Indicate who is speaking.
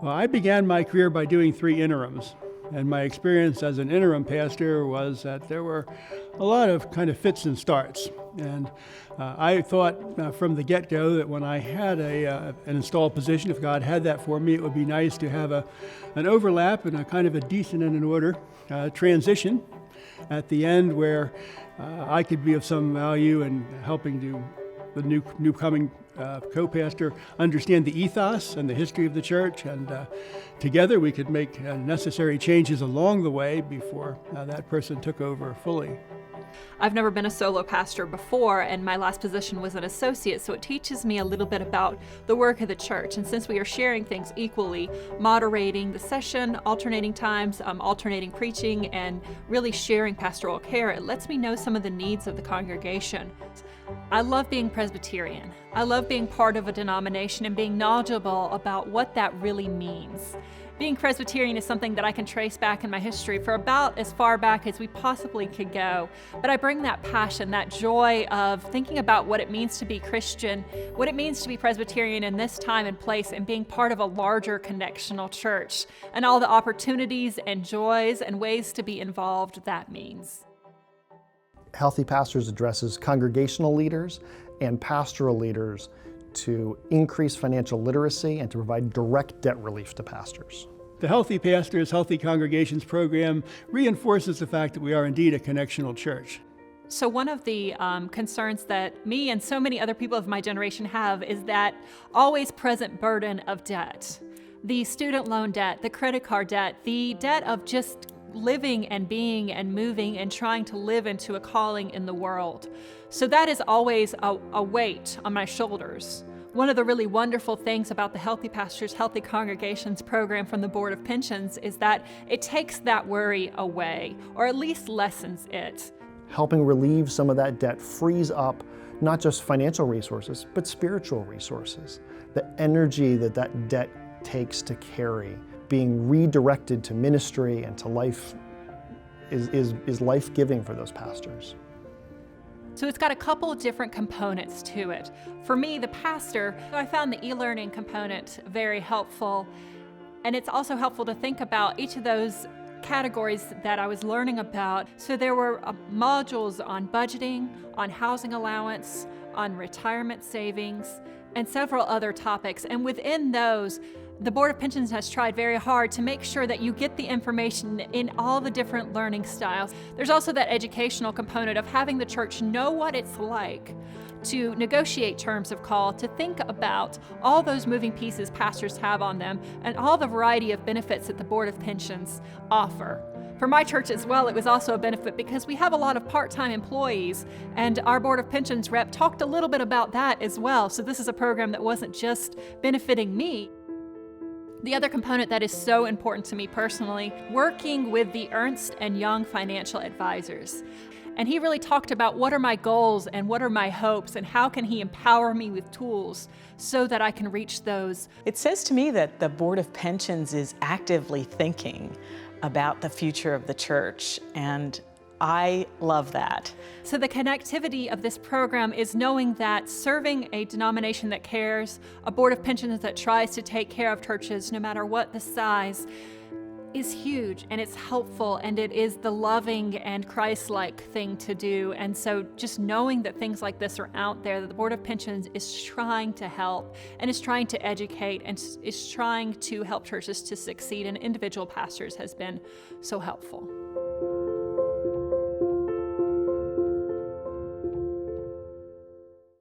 Speaker 1: Well, I began my career by doing 3 interims. And my experience as an interim pastor was that there were a lot of kind of fits and starts. And I thought from the get-go that when I had an installed position, if God had that for me, it would be nice to have an overlap and a kind of a decent and in order transition at the end where I could be of some value in helping the new coming co-pastor understand the ethos and the history of the church, and together we could make necessary changes along the way before that person took over fully.
Speaker 2: I've never been a solo pastor before, and my last position was an associate, so it teaches me a little bit about the work of the church. And since we are sharing things equally, moderating the session, alternating times, alternating preaching, and really sharing pastoral care, it lets me know some of the needs of the congregation. I love being Presbyterian. I love being part of a denomination and being knowledgeable about what that really means. Being Presbyterian is something that I can trace back in my history for about as far back as we possibly could go. But I bring that passion, that joy of thinking about what it means to be Christian, what it means to be Presbyterian in this time and place, and being part of a larger connectional church, and all the opportunities and joys and ways to be involved that means.
Speaker 3: Healthy Pastors addresses congregational leaders and pastoral leaders to increase financial literacy and to provide direct debt relief to pastors.
Speaker 1: The Healthy Pastors, Healthy Congregations program reinforces the fact that we are indeed a connectional church.
Speaker 2: So one of the concerns that me and so many other people of my generation have is that always present burden of debt. The student loan debt, the credit card debt, the debt of just living and being and moving and trying to live into a calling in the world. So that is always a weight on my shoulders. One of the really wonderful things about the Healthy Pastors, Healthy Congregations program from the Board of Pensions is that it takes that worry away, or at least lessens it.
Speaker 3: Helping relieve some of that debt frees up not just financial resources, but spiritual resources. The energy that debt takes to carry, being redirected to ministry and to life is life-giving for those pastors.
Speaker 2: So it's got a couple of different components to it. For me, the pastor, I found the e-learning component very helpful. And it's also helpful to think about each of those categories that I was learning about. So there were modules on budgeting, on housing allowance, on retirement savings, and several other topics. And within those, the Board of Pensions has tried very hard to make sure that you get the information in all the different learning styles. There's also that educational component of having the church know what it's like to negotiate terms of call, to think about all those moving pieces pastors have on them, and all the variety of benefits that the Board of Pensions offer. For my church as well, it was also a benefit because we have a lot of part-time employees, and our Board of Pensions rep talked a little bit about that as well. So this is a program that wasn't just benefiting me. The other component that is so important to me personally, working with the Ernst & Young financial advisors. And he really talked about what are my goals and what are my hopes and how can he empower me with tools so that I can reach those.
Speaker 4: It says to me that the Board of Pensions is actively thinking about the future of the church, and I love that.
Speaker 2: So the connectivity of this program is knowing that serving a denomination that cares, a Board of Pensions that tries to take care of churches no matter what the size, is huge, and it's helpful, and it is the loving and Christ-like thing to do. And so just knowing that things like this are out there, that the Board of Pensions is trying to help and is trying to educate and is trying to help churches to succeed, and individual pastors has been so helpful.